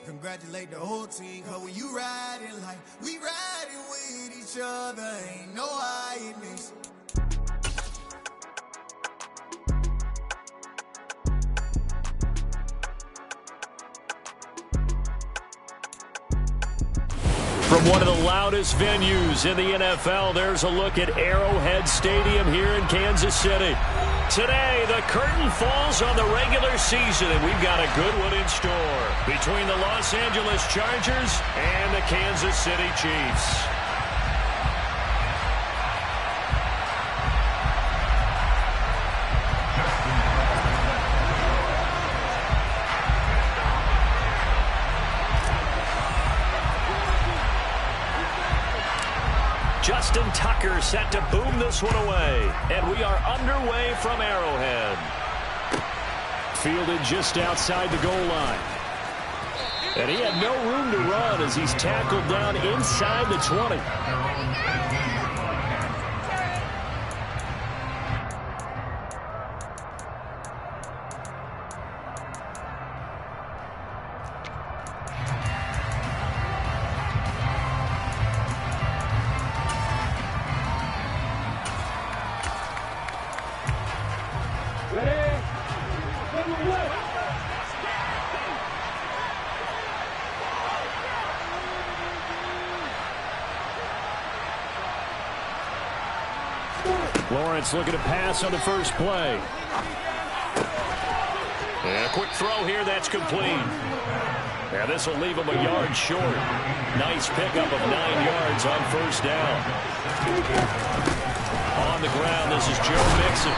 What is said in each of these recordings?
congratulate the whole team. Cause when you riding like we riding with each other, ain't no hiding this. From one of the loudest venues in the NFL, there's a look at Arrowhead Stadium here in Kansas City. Today, the curtain falls on the regular season, and we've got a good one in store between the Los Angeles Chargers and the Kansas City Chiefs. Justin Tucker set to boom this one away. And we are underway from Arrowhead. Fielded just outside the goal line. And he had no room to run as he's tackled down inside the 20. Lawrence looking to pass on the first play. And a quick throw here, that's complete. Yeah, this will leave him a yard short. Nice pickup of 9 yards on first down. On the ground, this is Joe Mixon.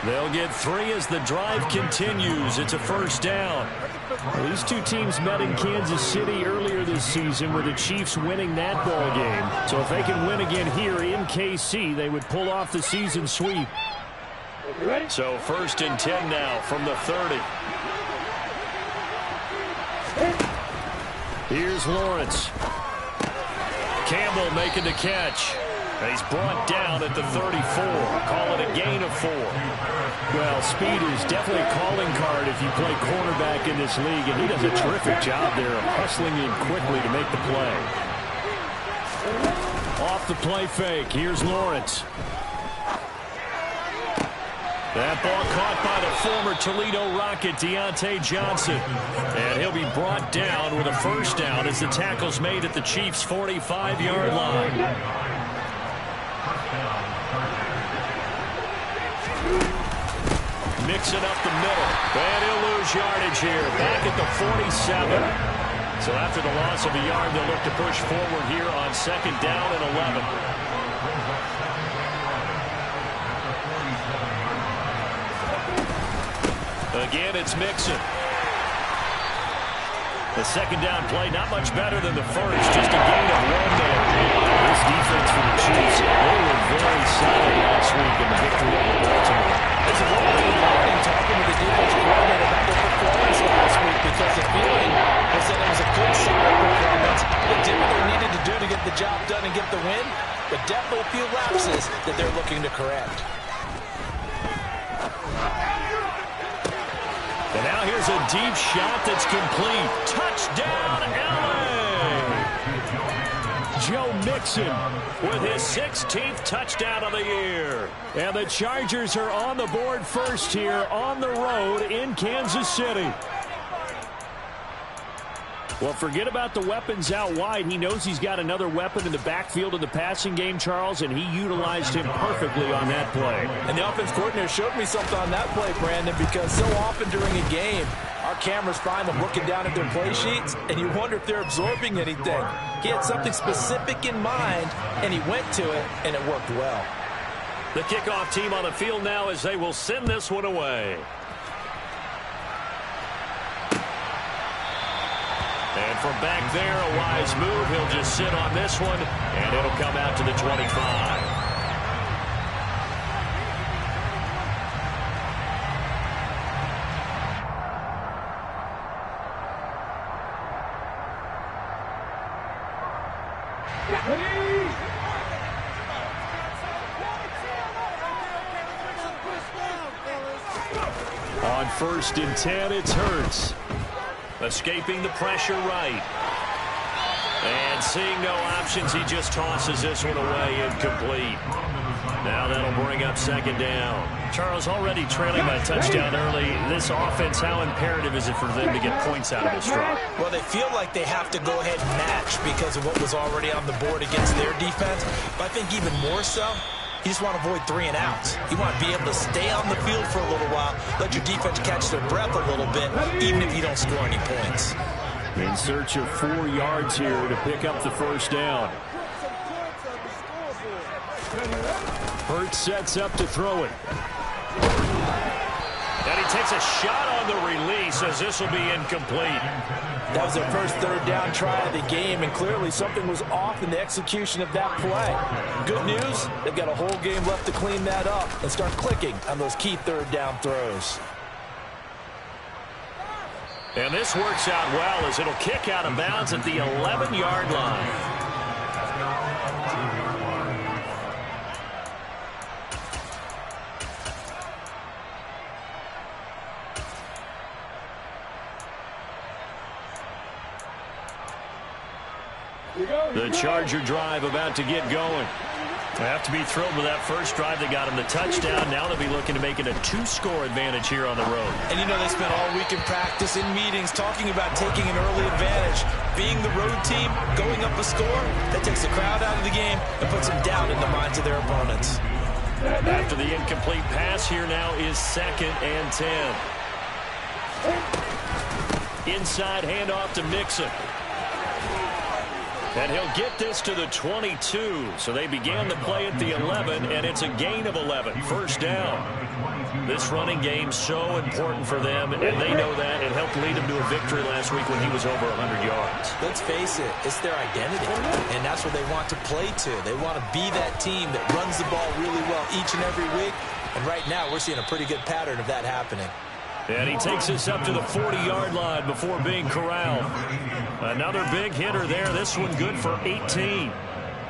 They'll get 3 as the drive continues. It's a first down. Well, these two teams met in Kansas City earlier this season with the Chiefs winning that ball game. So if they can win again here in KC, they would pull off the season sweep. So 1st and 10 now from the 30. Here's Lawrence. Campbell making the catch. And he's brought down at the 34. Call it a gain of 4. Well, speed is definitely a calling card if you play cornerback in this league, and he does a terrific job there of hustling in quickly to make the play. Off the play fake, here's Lawrence. That ball caught by the former Toledo Rocket, Deontay Johnson. And he'll be brought down with a first down as the tackle's made at the Chiefs' 45-yard line. Mixing up the middle. And he'll lose yardage here. Back at the 47. So after the loss of a yard, they'll look to push forward here on 2nd down and 11. Again, it's Mixon. The 2nd down play, not much better than the first. Just a gain of 1 there. This defense for the Chiefs, they were very solid last week in the victory over Baltimore. It's a little bit of talking with the defensive coordinator about their performance last week, because the feeling was that it was a good, solid performance. They did what they needed to do to get the job done and get the win, but definitely a few lapses that they're looking to correct. And now here's a deep shot that's complete. Touchdown, LA! Joe Mixon with his 16th touchdown of the year. And the Chargers are on the board first here on the road in Kansas City. Well, forget about the weapons out wide. He knows he's got another weapon in the backfield in the passing game, Charles, and he utilized him perfectly on that play. And the offense coordinator showed me something on that play, Brandon, because so often during a game, our cameras find them looking down at their play sheets, and you wonder if they're absorbing anything. He had something specific in mind, and he went to it, and it worked well. The kickoff team on the field now as they will send this one away. And from back there, a wise move. He'll just sit on this one, and it'll come out to the 25. On 1st and 10, it's Hurts. Escaping the pressure right. And seeing no options, he just tosses this one away, incomplete. Now that'll bring up second down. Charles, already trailing by a touchdown early. This offense, how imperative is it for them to get points out of this drive? Well, they feel like they have to go ahead and match because of what was already on the board against their defense. But I think even more so, you just want to avoid 3 and outs. You want to be able to stay on the field for a little while, let your defense catch their breath a little bit, even if you don't score any points. In search of 4 yards here to pick up the first down. Hurts sets up to throw it. And he takes a shot on the release as this will be incomplete. That was their first third down try of the game, and clearly something was off in the execution of that play. Good news, they've got a whole game left to clean that up and start clicking on those key third down throws. And this works out well as it'll kick out of bounds at the 11-yard line. The Charger drive about to get going. They have to be thrilled with that first drive. They got him the touchdown. Now they'll be looking to make it a 2-score advantage here on the road. And you know, they spent all week in practice, in meetings, talking about taking an early advantage. Being the road team, going up a score, that takes the crowd out of the game and puts them down in the minds of their opponents. And after the incomplete pass, here now is 2nd and 10. Inside handoff to Mixon. And he'll get this to the 22. So they began the play at the 11, and it's a gain of 11. First down. This running game so important for them, and they know that. It helped lead them to a victory last week when he was over 100 yards. Let's face it, it's their identity, and that's what they want to play to. They want to be that team that runs the ball really well each and every week, and right now we're seeing a pretty good pattern of that happening. And he takes us up to the 40-yard line before being corralled. Another big hitter there. This one good for 18.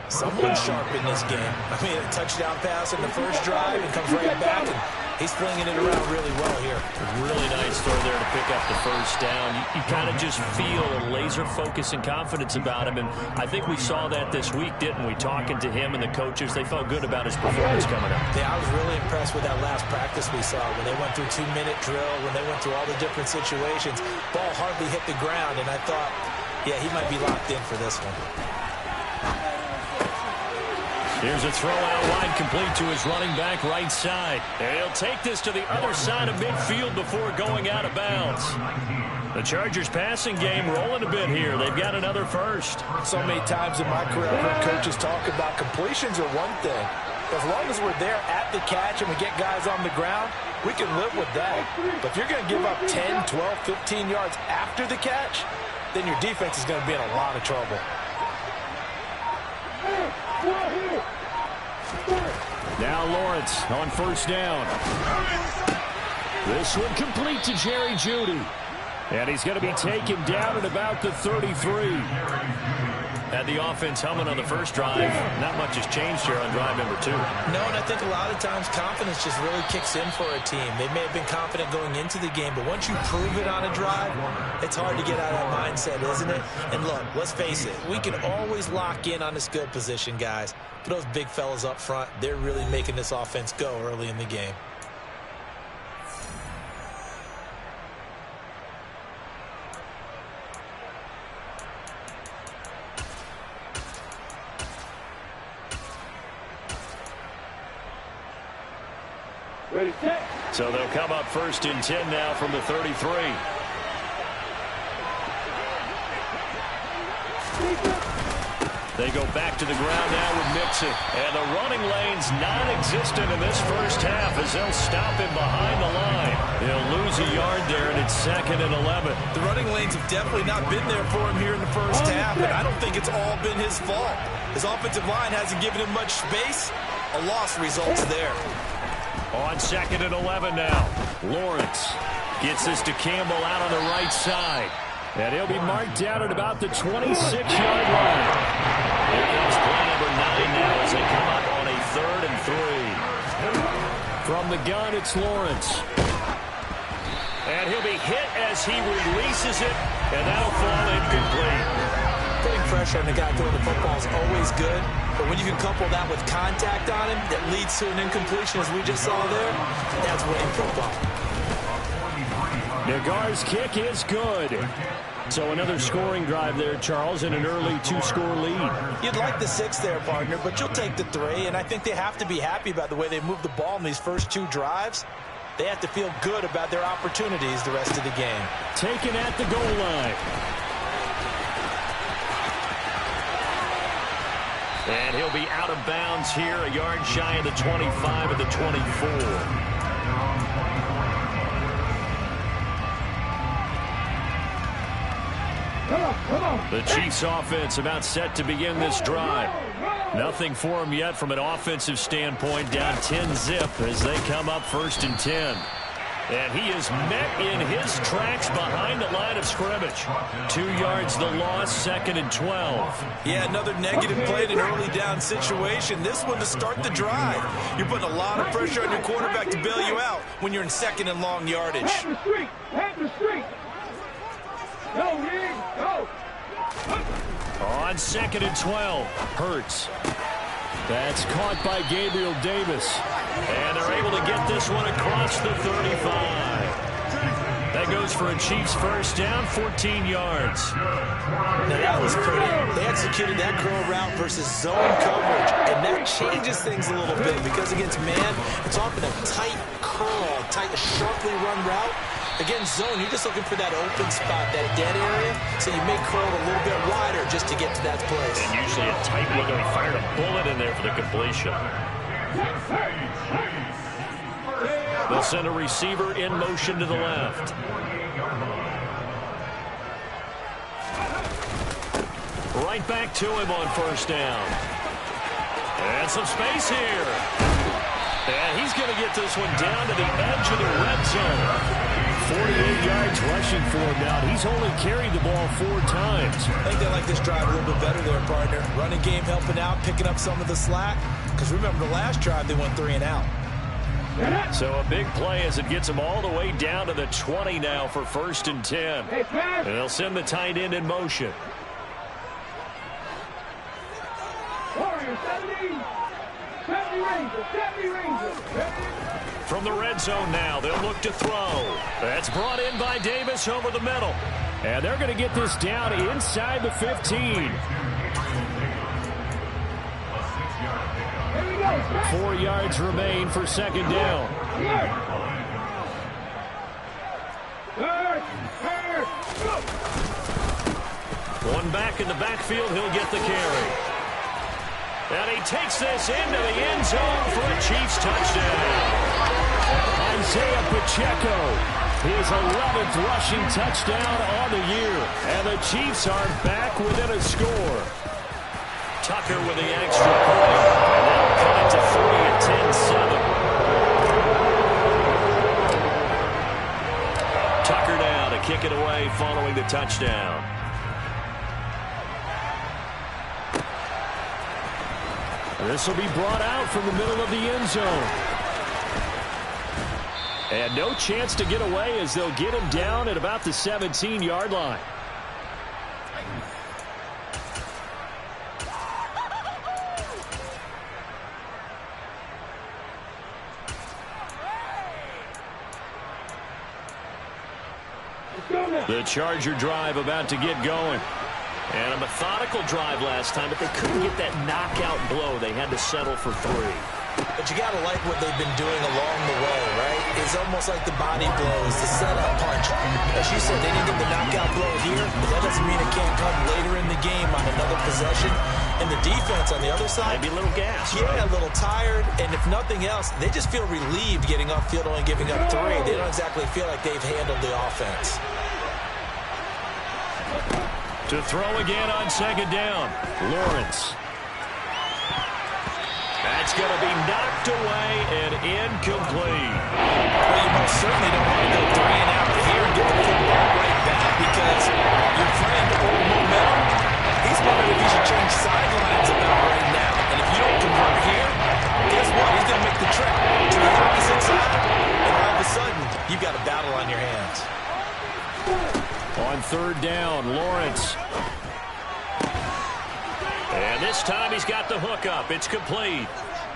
Someone sharp in this game. I mean, a touchdown pass in the first drive and comes right back, and he's flinging it around really well here. Really nice throw there to pick up the first down. You kind of just feel a laser focus and confidence about him, and I think we saw that this week, didn't we? Talking to him and the coaches, they felt good about his performance coming up. Yeah, I was really impressed with that last practice we saw when they went through 2-minute drill, when they went through all the different situations. Ball hardly hit the ground, and I thought, yeah, he might be locked in for this one. Here's a throw out wide, complete to his running back right side. And he'll take this to the other side of midfield before going out of bounds. The Chargers passing game rolling a bit here. They've got another first. So many times in my career, I've heard coaches talk about completions are one thing. As long as we're there at the catch and we get guys on the ground, we can live with that. But if you're going to give up 10, 12, 15 yards after the catch, then your defense is going to be in a lot of trouble. Now Lawrence on first down. This one complete to Jerry Jeudy. And he's going to be taken down at about the 33. Had the offense humming on the first drive. Not much has changed here on drive number 2. No, and I think a lot of times confidence just really kicks in for a team. They may have been confident going into the game, but once you prove it on a drive, it's hard to get out of that mindset, isn't it? And look, let's face it, we can always lock in on the skill position, guys. But those big fellas up front, they're really making this offense go early in the game. So they'll come up 1st and 10 now from the 33. They go back to the ground now with Mixon. And the running lane's non-existent in this first half as they'll stop him behind the line. He'll lose a yard there, and it's 2nd and 11. The running lanes have definitely not been there for him here in the first half, and I don't think it's all been his fault. His offensive line hasn't given him much space. A loss results there. On 2nd and 11 now. Lawrence gets this to Campbell out on the right side. And he'll be marked down at about the 26-yard line. Here comes play number 9 now as they come up on a 3rd and 3. From the gun, it's Lawrence. And he'll be hit as he releases it, and that'll fall incomplete. Putting pressure on the guy throwing the football is always good, but when you can couple that with contact on him that leads to an incompletion, as we just saw there, that's winning football. Nagar's kick is good. So another scoring drive there, Charles, and an early two-score lead. You'd like the 6 there, partner, but you'll take the 3, and I think they have to be happy about the way they moved the ball in these first 2 drives. They have to feel good about their opportunities the rest of the game. Taken at the goal line. And he'll be out of bounds here, a yard shy of the 25 of the 24. The Chiefs offense about set to begin this drive. Nothing for them yet from an offensive standpoint, down 10-zip as they come up 1st and 10. And he is met in his tracks behind the line of scrimmage. 2 yards the loss, 2nd and 12. Yeah, another negative play in an early down situation. This one to start the drive. You're putting a lot of pressure on your quarterback to bail you out when you're in 2nd and long yardage. Have the street. Go, Reed, go. On 2nd and 12, Hurts. That's caught by Gabriel Davis. And they're able to get this one across the 35. That goes for a Chiefs first down, 14 yards. Now that was pretty. They executed that curl route versus zone coverage, and that changes things a little bit because against man, it's often a tight curl, tight, sharply run route. Against zone, you're just looking for that open spot, that dead area, so you may curl it a little bit wider just to get to that place. And usually a tight one. He fired a bullet in there for the completion. They'll send a receiver in motion to the left. Right back to him on 1st down. And some space here. And he's going to get this one down to the edge of the red zone. 48 yards rushing for him now. He's only carried the ball 4 times. I think they like this drive a little bit better there, partner. Running game helping out, picking up some of the slack. Because remember, the last drive, they went 3 and out. So a big play as it gets them all the way down to the 20 now for 1st and 10. And they'll send the tight end in motion. Warrior, 70 Rangers. From the red zone now, they'll look to throw. That's brought in by Davis over the middle. And they're going to get this down inside the 15. 4 yards remain for 2nd down. One back in the backfield, he'll get the carry. And he takes this into the end zone for a Chiefs touchdown. Isaiah Pacheco, his 11th rushing touchdown on the year. And the Chiefs are back within a score. Tucker with the extra point. And they'll cut it to 3 at 10-7. Tucker down to kick it away following the touchdown. This will be brought out from the middle of the end zone. And no chance to get away as they'll get him down at about the 17-yard line. The Charger drive about to get going. And a methodical drive last time, but they couldn't get that knockout blow. They had to settle for 3. But you got to like what they've been doing along the way, right? It's almost like the body blows, the setup punch. As you said, they didn't get the knockout blow here, but that doesn't mean it can't come later in the game on another possession. And the defense on the other side, maybe a little gas. Yeah, right? A little tired. And if nothing else, they just feel relieved getting upfield only giving up 3. They don't exactly feel like they've handled the offense. To throw again on 2nd down, Lawrence. That's going to be knocked away and incomplete. Well, you most certainly don't want to go 3 and out here and get the football right back because your friend, old momentum, he's wondering if he should change sidelines about right now. And if you don't convert here, guess what? He's going to make the trip to the opposite side. And all of a sudden, you've got a battle on your hands. third down. Lawrence. And this time he's got the hook up. It's complete.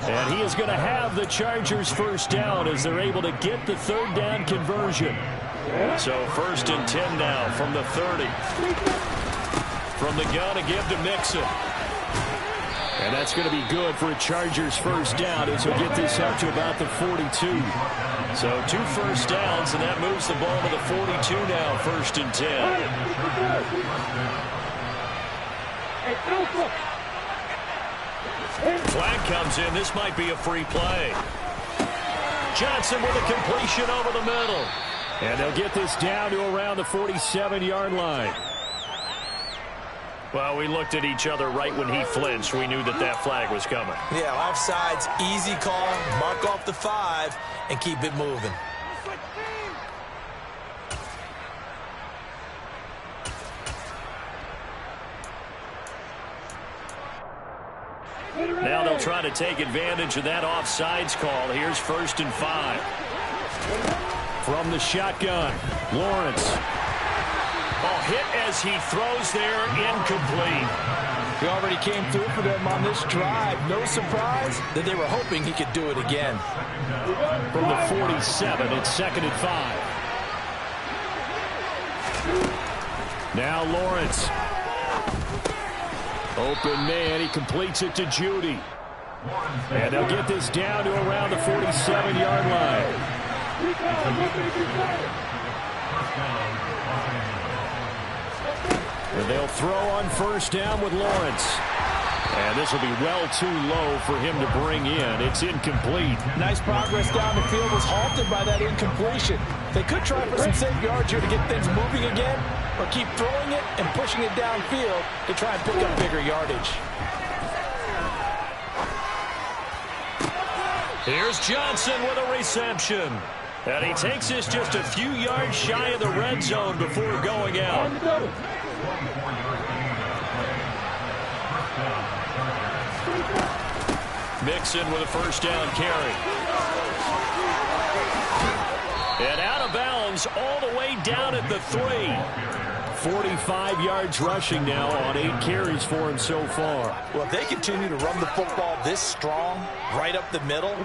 And he is going to have the Chargers first down as they're able to get the third down conversion. So 1st and 10 now from the 30. From the gun to give to Mixon. And that's going to be good for a Chargers first down as we get this up to about the 42. So 2 first downs, and that moves the ball to the 42 now, 1st and 10. Flag comes in. This might be a free play. Johnson with a completion over the middle. And they'll get this down to around the 47-yard line. Well, we looked at each other right when he flinched. We knew that that flag was coming. Yeah, offsides, easy call. Mark off the 5 and keep it moving. Now they'll try to take advantage of that offsides call. Here's 1st and 5. From the shotgun, Lawrence. Oh, hit as he throws there, incomplete. He already came through for them on this drive. No surprise that they were hoping he could do it again. From the 47, it's 2nd and 5. Now Lawrence. Open man, he completes it to Judy. And they'll get this down to around the 47-yard line. And they'll throw on first down with Lawrence. And this will be well too low for him to bring in. It's incomplete. Nice progress down the field was halted by that incompletion. They could try for some safe yards here to get things moving again, or keep throwing it and pushing it downfield to try and pick up bigger yardage. Here's Johnson with a reception. And he takes this just a few yards shy of the red zone before going out. Mixon with a first down carry. And out of bounds all the way down at the 3. 45 yards rushing now on 8 carries for him so far. Well, if they continue to run the football this strong, right up the middle,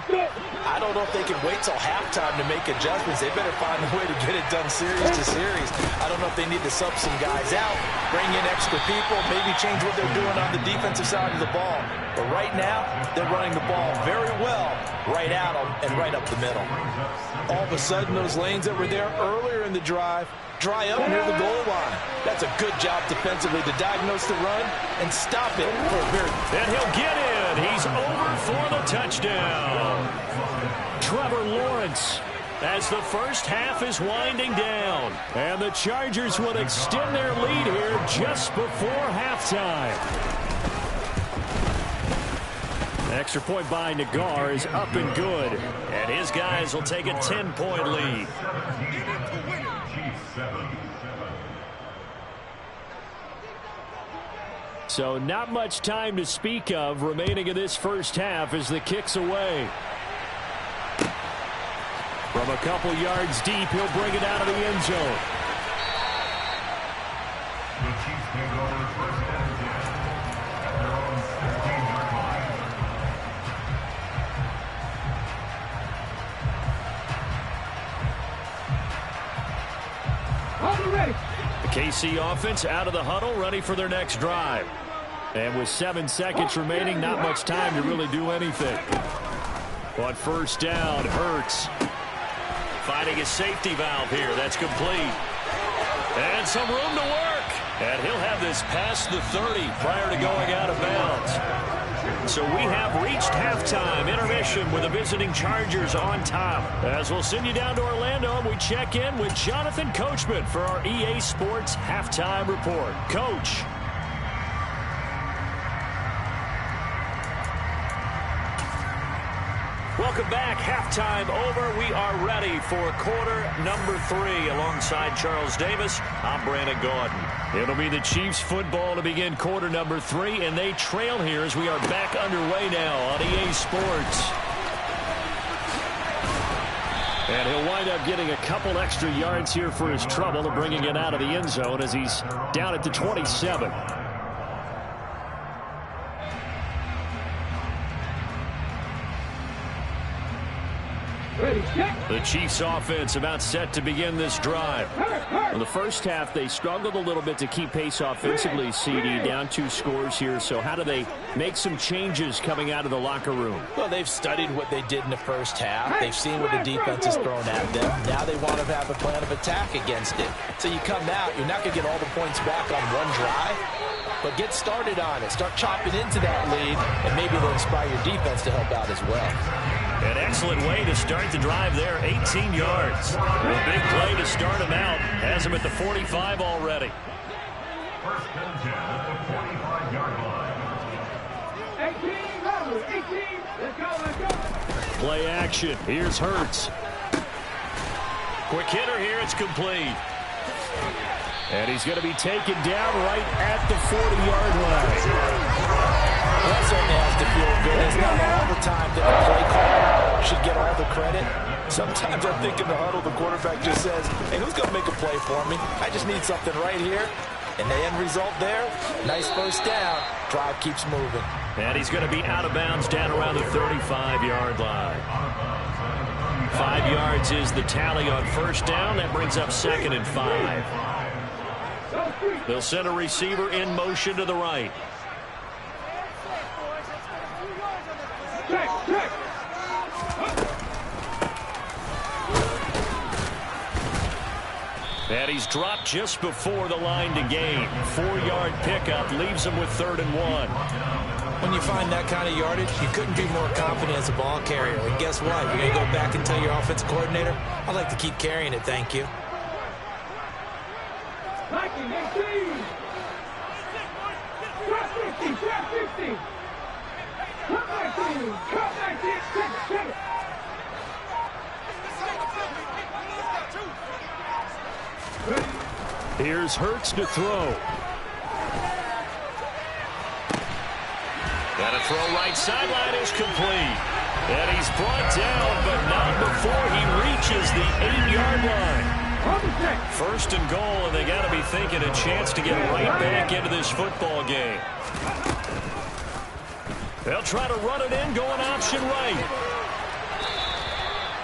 I don't know if they can wait till halftime to make adjustments. They better find a way to get it done series to series. I don't know if they need to sub some guys out, bring in extra people, maybe change what they're doing on the defensive side of the ball. But right now, they're running the ball very well right at them and right up the middle. All of a sudden, those lanes that were there earlier in the drive dry up near the goal line. That's a good job defensively to diagnose the run and stop it for a very... And he'll get in. He's over for the touchdown. Trevor Lawrence as the first half is winding down. And the Chargers will extend their lead here just before halftime. Extra point by Nagar is up and good. And his guys will take a 10-point lead. So not much time to speak of remaining in this first half as the kick's away. From a couple yards deep, he'll bring it out of the end zone. The Chiefs take over first and 10 at their own 15-yard line. Huddle ready. The KC offense out of the huddle, ready for their next drive. And with 7 seconds remaining, not much time to really do anything. On first down, Hurts. Finding a safety valve here. That's complete. And some room to work. And he'll have this past the 30 prior to going out of bounds. So we have reached halftime. Intermission with the visiting Chargers on top. As we'll send you down to Orlando, we check in with Jonathan Coachman for our EA Sports Halftime Report. Coach. Welcome back. Halftime over. We are ready for quarter number 3. Alongside Charles Davis, I'm Brandon Gaudin. It'll be the Chiefs football to begin quarter number 3, and they trail here as we are back underway now on EA Sports. And he'll wind up getting a couple extra yards here for his trouble and bringing it out of the end zone as he's down at the 27. The Chiefs offense about set to begin this drive. In the first half, they struggled a little bit to keep pace offensively, CD, down 2 scores here. So how do they make some changes coming out of the locker room? Well, they've studied what they did in the first half. They've seen what the defense has thrown at them. Now they want to have a plan of attack against it. So you come out, you're not going to get all the points back on one drive, but get started on it. Start chopping into that lead, and maybe it'll inspire your defense to help out as well. An excellent way to start the drive there, 18 yards. A big play to start him out. Has him at the 45 already. First and 10 at the 45-yard line. 18, let's go. Play action. Here's Hurts. Quick hitter here. It's complete. And he's going to be taken down right at the 40-yard line. That certainly has to feel good. It's not all the time that the play caller should get all the credit. Sometimes I think in the huddle, the quarterback just says, hey, who's going to make a play for me? I just need something right here. And the end result there, nice first down. Drive keeps moving. And he's going to be out of bounds down around the 35-yard line. 5 yards is the tally on first down. That brings up 2nd and 5. They'll send a receiver in motion to the right. And he's dropped just before the line to gain. 4-yard pickup leaves him with 3rd and 1. When you find that kind of yardage, you couldn't be more confident as a ball carrier. And guess what? You're going to go back and tell your offensive coordinator, I'd like to keep carrying it, thank you. Here's Hurts to throw. And a throw right sideline is complete. And he's brought down, but not before he reaches the 8-yard line. 1st and goal, and they got to be thinking a chance to get right back into this football game. They'll try to run it in, going option right.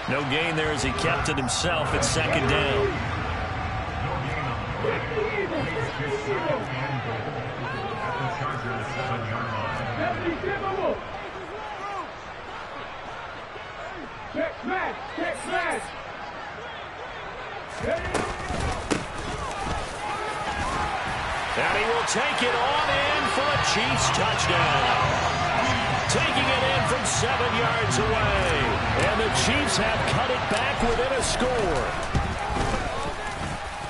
No gain there as he kept it himself at 2nd down. Check smash. And he will take it on in for a Chiefs touchdown. Taking it in from 7 yards away. And the Chiefs have cut it back within a score.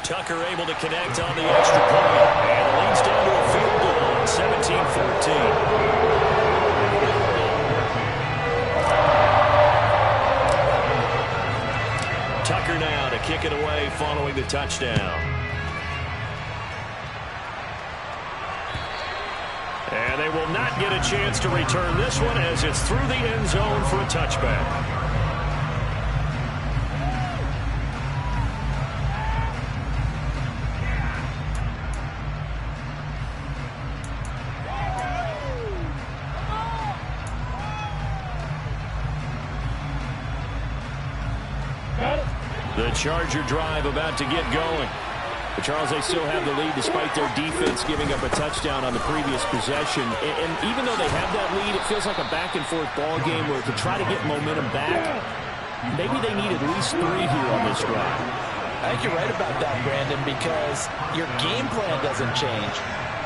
Tucker able to connect on the extra point. And it leads down to a field goal, 17-14. Tucker now to kick it away following the touchdown. And they will not get a chance to return this one as it's through the end zone for a touchback. The Charger drive about to get going. But Charles, they still have the lead despite their defense giving up a touchdown on the previous possession. And even though they have that lead, it feels like a back-and-forth ball game where to try to get momentum back, maybe they need at least 3 here on this drive. I think you're right about that, Brandon, because your game plan doesn't change.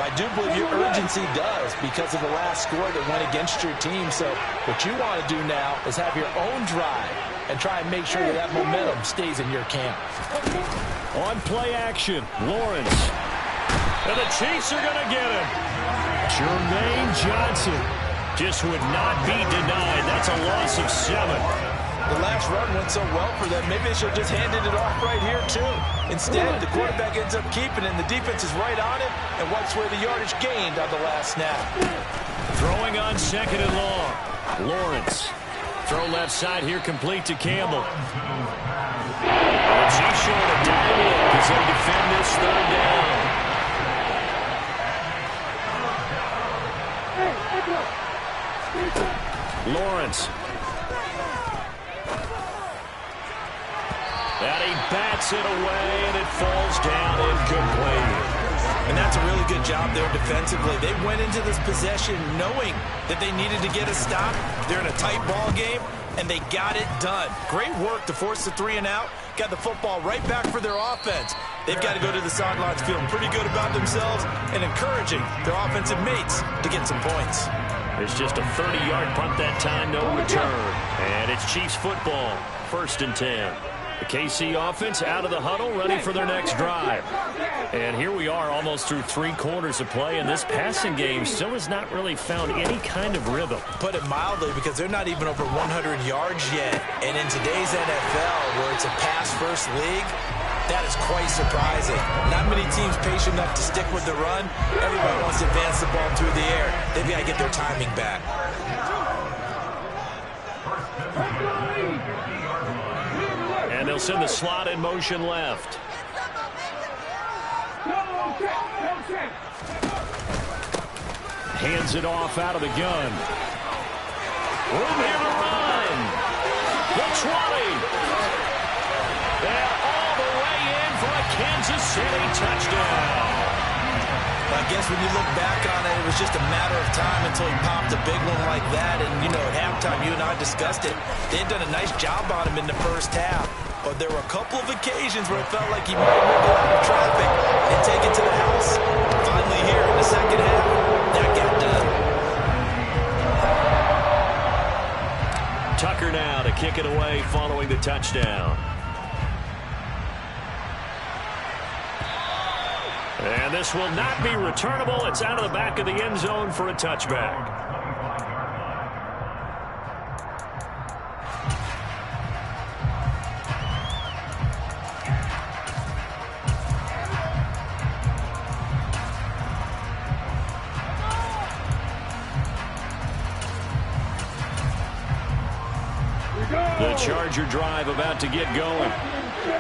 I do believe your urgency does because of the last score that went against your team. So what you want to do now is have your own drive and try and make sure that that momentum stays in your camp. On play action, Lawrence. And the Chiefs are going to get him. Jermaine Johnson just would not be denied. That's a loss of 7. The last run went so well for them, maybe they should have just handed it off right here, too. Instead, the quarterback ends up keeping it, and the defense is right on it and wipes away the yardage gained on the last snap. Throwing on 2nd and long. Lawrence. Throw left side here complete to Campbell. And she's showing a down look as they defend this third down. Lawrence. And he bats it away, and it falls down incomplete. And that's a really good job there defensively. They went into this possession knowing that they needed to get a stop. They're in a tight ball game, and they got it done. Great work to force the 3 and out. Got the football right back for their offense. They've got to go to the sidelines feeling pretty good about themselves and encouraging their offensive mates to get some points. It's just a 30-yard punt that time, no return. And it's Chiefs football, 1st and 10. The KC offense out of the huddle, ready for their next drive. And here we are almost through 3 quarters of play, and this passing game still has not really found any kind of rhythm. Put it mildly, because they're not even over 100 yards yet. And in today's NFL, where it's a pass-first league, that is quite surprising. Not many teams patient enough to stick with the run. Everybody wants to advance the ball through the air. They've got to get their timing back. And they'll send the slot in motion left. Hands it off out of the gun. Room here to run. The 20. And all the way in for a Kansas City touchdown. I guess when you look back on it, it was just a matter of time until he popped a big one like that. And, you know, at halftime, you and I discussed it. They had done a nice job on him in the first half. But there were a couple of occasions where it felt like he might have moved out of traffic and take it to the house. Finally here in the second half, that got done. Tucker now to kick it away following the touchdown. And this will not be returnable. It's out of the back of the end zone for a touchback. The Charger drive about to get going.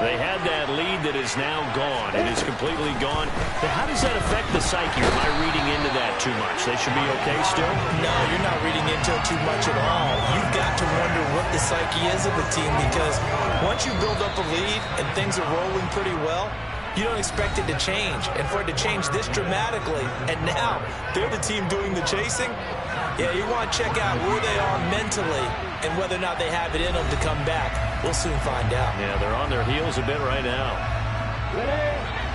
They had that lead that is now gone. It is completely gone. But how does that affect the psyche? Or am I reading into that too much? They should be okay still? No, you're not reading into it too much at all. You've got to wonder what the psyche is of the team, because once you build up a lead and things are rolling pretty well, you don't expect it to change. And for it to change this dramatically, and now they're the team doing the chasing, yeah, you want to check out where they are mentally and whether or not they have it in them to come back. We'll soon find out. Yeah, they're on their heels a bit right now.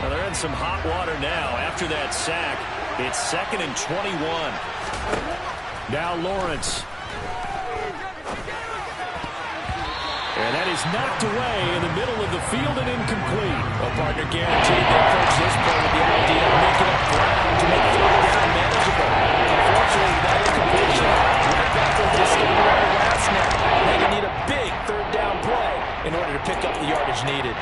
Well, they're in some hot water now. After that sack, it's 2nd and 21. Now Lawrence. And that is knocked away in the middle of the field and incomplete. A partner guaranteed they approach this play with the idea of making up ground to make third down manageable. Unfortunately, that incompletion right back to the skin around the last snap. Now you need a big third down play in order to pick up the yardage needed.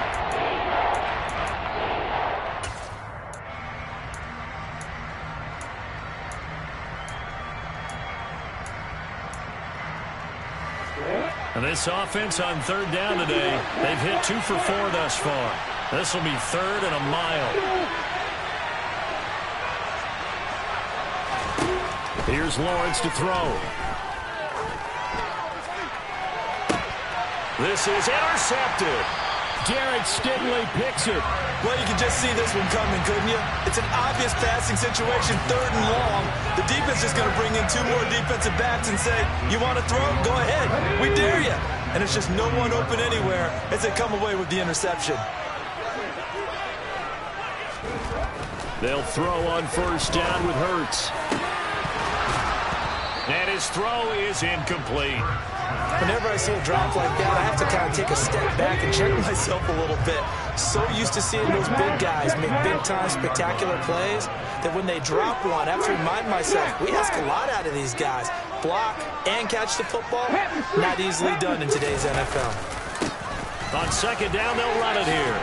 And this offense on third down today, they've hit 2 for 4 thus far. This will be 3rd and a mile. Here's Lawrence to throw. This is intercepted. Derek Stingley picks it. Well, you can just see this one coming, couldn't you? It's an obvious passing situation, 3rd and long. The defense is going to bring in 2 more defensive backs and say, you want to throw? Go ahead. We dare you. And it's just no one open anywhere as they come away with the interception. They'll throw on 1st down with Hurts. And his throw is incomplete. Whenever I see a drop like that, I have to kind of take a step back and check myself a little bit. So used to seeing those big guys make big-time spectacular plays that when they drop one, I have to remind myself, we ask a lot out of these guys. Block and catch the football, not easily done in today's NFL. On 2nd down, they'll run it here.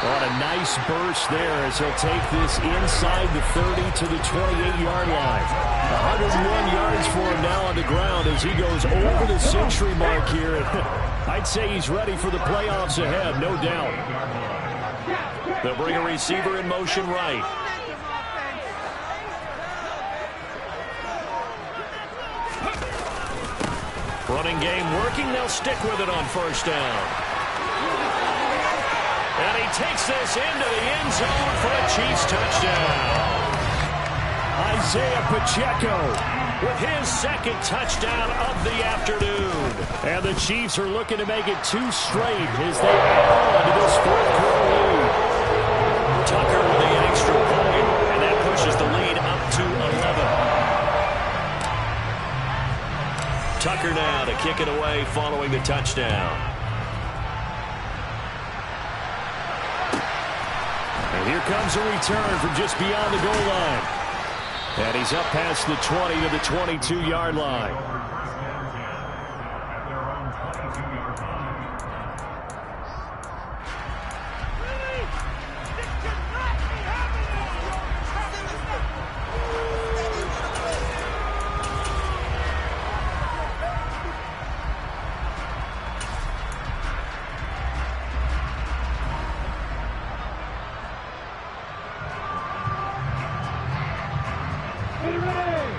On a nice burst there as he'll take this inside the 30 to the 28-yard line. 101 yards for him now on the ground as he goes over the century mark here. I'd say he's ready for the playoffs ahead, no doubt. They'll bring a receiver in motion right. Running game working. They'll stick with it on first down. And he takes this into the end zone for a Chiefs touchdown. Isaiah Pacheco with his second touchdown of the afternoon. And the Chiefs are looking to make it 2 straight as they add on to this fourth-quarter lead. Tucker with the extra point, and that pushes the lead up to 11. Tucker now to kick it away following the touchdown. And here comes a return from just beyond the goal line. And he's up past the 20 to the 22-yard line.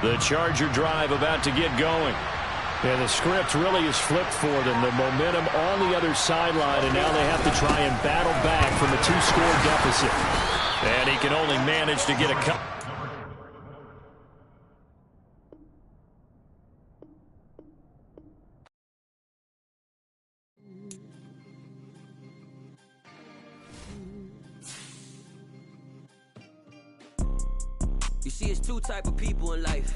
The Charger drive about to get going. And the script really is flipped for them. The momentum on the other sideline, and now they have to try and battle back from a 2-score deficit. And he can only manage to get a couple. You see, it's 2 type of people in life.